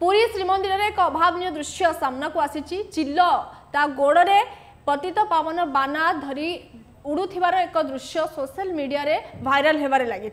पुरी श्रीमंदिर में एक अभावन दृश्य सामना को आसी चिल्ल ता गोड़े पतित पावन बाना धरी उड़ुथिबार एक दृश्य सोशल मीडिया रे भाइराल होबार लगी।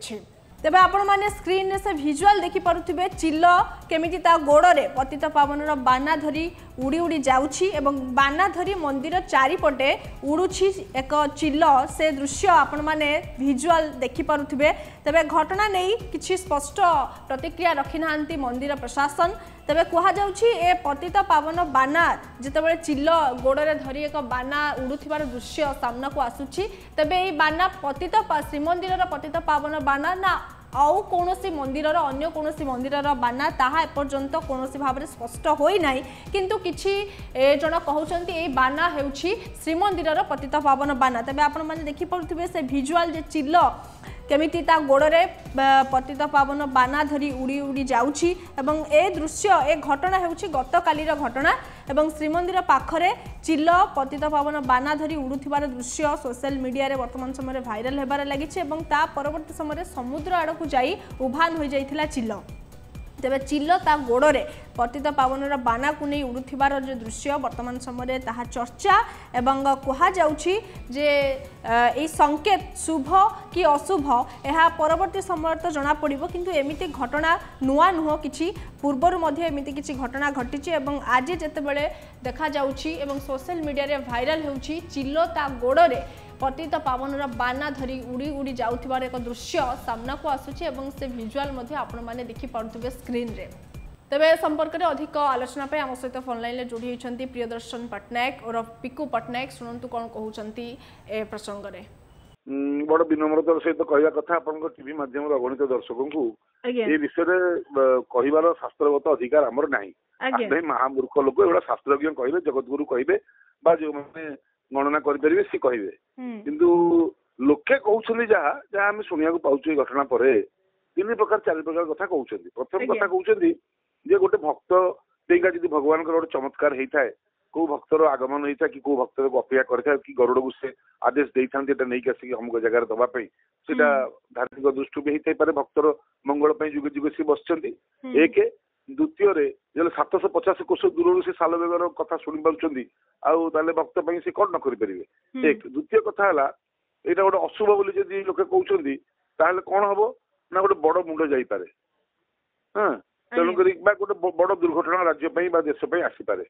तेबे आपण माने स्क्रीन से विजुअल देखि पारुथिबे चिल्ल केमिति ता गोड़े पतित पावन बाना धरी उड़ी उड़ी जाउछि एवं बाना धरी मंदिर चारिपटे उड़ुछि एक चिल्ल से दृश्य आपण माने विजुअल देखि पारुथिबे। तेबे घटना नहीं किछि स्पष्ट प्रतिक्रिया रखि नांती मंदिर प्रशासन। तेबे कहा जाउछि ए पतित पावन बाना जेतेबेले चिल्ल गोड़े धरी एक बाना उड़ुथिबार दृश्य सामना को आसुछि। तेबे ए बाना पतित श्रीमंदिर पतित पावन बाना ना आउ कौनसी मंदिर अन्य कौनसी मंदिर बाना ताहा एपर्यंत कौनसी भाव में स्पष्ट होई नाही, किंतु किछि जन कहउचंती ए बाना हेउछि श्रीमंदिर पतित पावन बाना। तबे आपण माने देखि पड़ुथिबे से विजुअल जे चिल्ल केमिति ता गोड़े पतित पावन बाना धरी उड़ी उड़ी जाउछि एवं ए दृश्य ए घटना हेउछि गतकालीर घटना एवं श्रीमंदिर पाखरे चिल्ल पतित पावन बाना धरी उड़ुथिबार दृश्य सोशल मीडिया रे वर्तमान समय भाइराल होबार लागिछि एवं ता परवर्ती समय समुद्र आड़कू जाई उभान हो जाइथिला चिल्ल। तेबे चिल्ल ता गोड़े पतित पावन बाना को नहीं उड़ुथिबार जो दृश्य वर्तमान समय ताहा चर्चा एवं कहा जाउछि जे ए संकेत शुभ कि अशुभ यह परवर्ती समय तो जना पड़िबो, किंतु एमिति घटना नुआ नुह किछि पूर्वरु मध्ये एमिति किछि घटना घटिछि एवं आज जेतेबेले देखा जाउछि एवं सोशल मीडिया रे भाइराल हेउछि चिल्ल ता गोड़े पतित पावन बाना धरी उड़ी उड़ी जाउथिबार एक दृश्य सामना को आसुछि एवं से विजुअल मध्ये आपण माने देखि पारुथिबे स्क्रीन रे। तेबे संपर्क में अधिक आलोचना पे आम सहित फोन लाइन जोड़ी होती प्रियदर्शन पट्टनायक और पिकू पट्टनायक शुणु कौन कहते ए प्रसंग रे। बड़ विनम्रतार सहित कहवा कथा आपन टीवी माध्यम अगणित दर्शकों को ये विषय कहबार शास्त्रगत अधिकार आमर नाही। महामूर्ख लोक एगुड़ा शास्त्रज्ञ कहे जगतगुरु कहे जो मैंने गणना करें सी कहे, किंतु लोके कहते जहाँ जहाँ आम शुणा पाऊँ घटना पर 3 प्रकार 4 प्रकार कथा कहते। प्रथम कथा कहते जे गोटे भक्त देगा जब भगवान गोटे चमत्कार होता है कौ भक्तर आगमन होता है कि कौ भक्तर को अपेक्षा करता है कि गरुड़ को से आदेश देता नहीं आसिक अमुक जगार दवाई से धार्मिक दृष्टि भी होता है भक्तर मंगल जुगे जुगे सी बस एक। द्वितीय 750 कोश दूर से साल बेगर कथा शुणी पार्टी आने भक्त से कौन न करें। एक द्वितीय कथा है यहाँ गोटे अशुभ बोली जब लोके कहते कौन हम ना गोटे बड़ मुंड जापे। हाँ तेणुक गोटे बड़ दुर्घटना राज्य देश आसीपे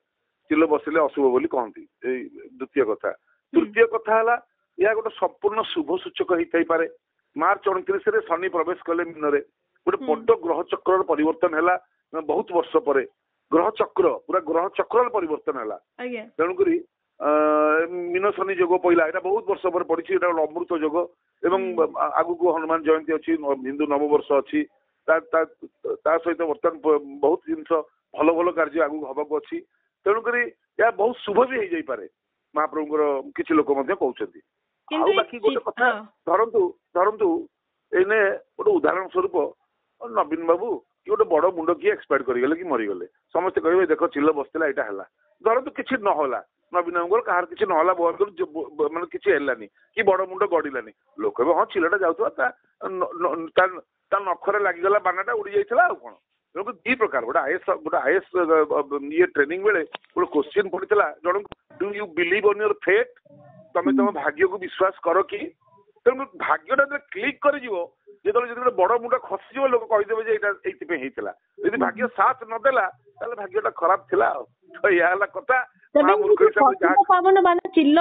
चिल्ल बसिले अशुभ बोली कहती द्वितीय कथा। तृतीय कथा है यह गोटे संपूर्ण शुभ सूचक होता है। मार्च 29 शनि प्रवेश कले मीन में गोटे बड़ ग्रह चक्र परिवर्तन है बहुत वर्ष पर ग्रह चक्र पूरा ग्रह चक्र परिवर्तन है। तेणुक मीन शनि जोग पहला यहाँ बहुत वर्ष पर पड़ी अमृत जोग एवं आगु को हनुमान जयंती अच्छी हिंदू नववर्ष अच्छी सहित बर्तमान बहुत जिनस भल भल कार्य आगु हवाक अच्छी। तेणुक यह बहुत शुभ भी हो जापे महाप्रभुर किसी लोक कहते। बाकी गोटे कथा धरतु एने गोटे उदाहरण स्वरूप नवीन बाबू कि गोटे बड़ मुंड किए एक्सपायर करगले कि मरीगले समस्ते कहे देख चिल्ल बसला यहाँ है धरतु कि नहला नवीन बाबू कहार किसी नहला मानते किसी है कि बड़ मुंड गड़ानी लोक हाँ चिल्लाटा जाऊा नखरे लगिगला बानाटा उड़ी जाता कौन। तेणुक 2 प्रकार गोटे आईएएस ये ट्रेनिंग बेले गोटे क्वेश्चन पड़ा जन do you believe on your fate तुम तुम भाग्य को विश्वास कर कि। तेणु भाग्यटा जो क्लिक कर जो बड़ मुंड खसीज लोक कहीदेवे ये भाग्य साथ नदेला भाग्यटा खराब थिला तो यह कथा। पावन बाना चिल्ल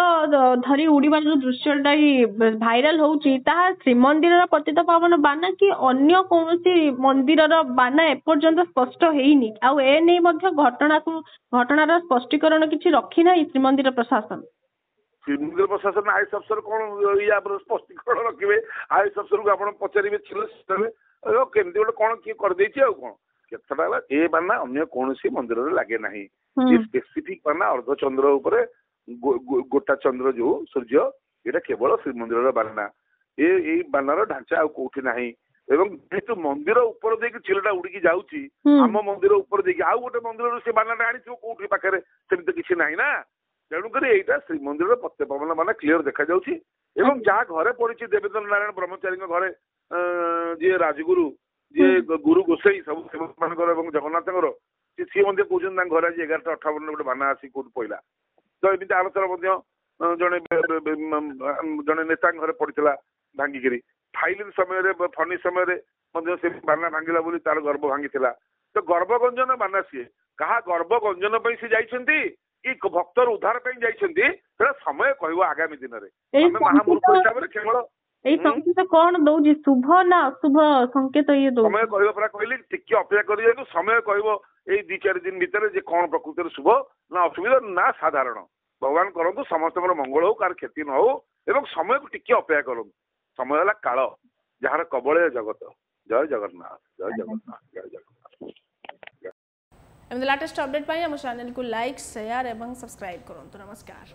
धरी उड़ीबार जो दृश्यटा ही भाइराल होउची ताहा श्रीमंदिर पतित पावन बाना कि अन्य कौनसी मंदिर बाना एपर्यंत स्पष्ट हेइनी आउ ए नै मध्ये घटनार स्पष्टीकरण किछि रखी नाही श्रीमंदिर प्रशासन। श्रीमंदिर प्रशासन आईएएस अफसर कौन या स्पष्टीकरण रखिए आईएएस अफसर को आप पचारे केमती गोटे कौन किए करदे कौन कथा ए बाना अन्य कौन मंदिर लगे ना स्पेसिफिक बाना अर्धचंद्र उपरे गोटा चंद्र जो सूर्य ये केवल श्रीमंदिर बाना ये बानार ढांचा आउटी ना एवं जेहेतु मंदिर ऊपर देकी चिल्लटा उड़िकी जाऊँगी आम मंदिर ऊपर देकी आउ गोटे मंदिर से बानाटा आनी कौटी पाखे सेमती किसी ना ना। तेणुक यहाँ श्रीमंदिर पतित पावन बाना क्लीयर देखा जाउछि एवं जहाँ घरे पड़ी देवेंद्र नारायण ब्रह्मचारी घरे जी राजगुरु जी गुरु गोसाई सब सेवक मान जगन्नाथ सी सी कहते घर आज 11:58 गोटे बाना आसी कौट पड़ा तो एमती आलोचना जड़े जड़े नेता घर पड़ा भांगिकी फाइल समय फनी समय से बाना भांगिला बोली तार गर्भ भांगी तो गर्भगंजन बाना सी क्या गर्भगंजन सी जाइछंती कि भक्तर उद्धार जाइछंती समय कह आगामी दिन में महामूर्ख हिसाब से केवल संकेत कौन दौजी शुभ ना अशुभ संकेत ये दो समय कह परा कहली टिके अपेक्षा कर समय कह 2-4 दिन भितर जे कौन प्रकृति शुभ ना असुविधा ना साधारण भगवान करंतु समस्त मंगल हो कार क्षति न हो एवं समय को टिके अपेक्षा करंतु समय है काल जार कबले जगत जय जगन्नाथ जय जगन्नाथ जय जगन्नाथ एम लेटेस्ट अपडेट पाई हम चैनल को लाइक शेयर एवं सब्सक्राइब करंतु नमस्कार।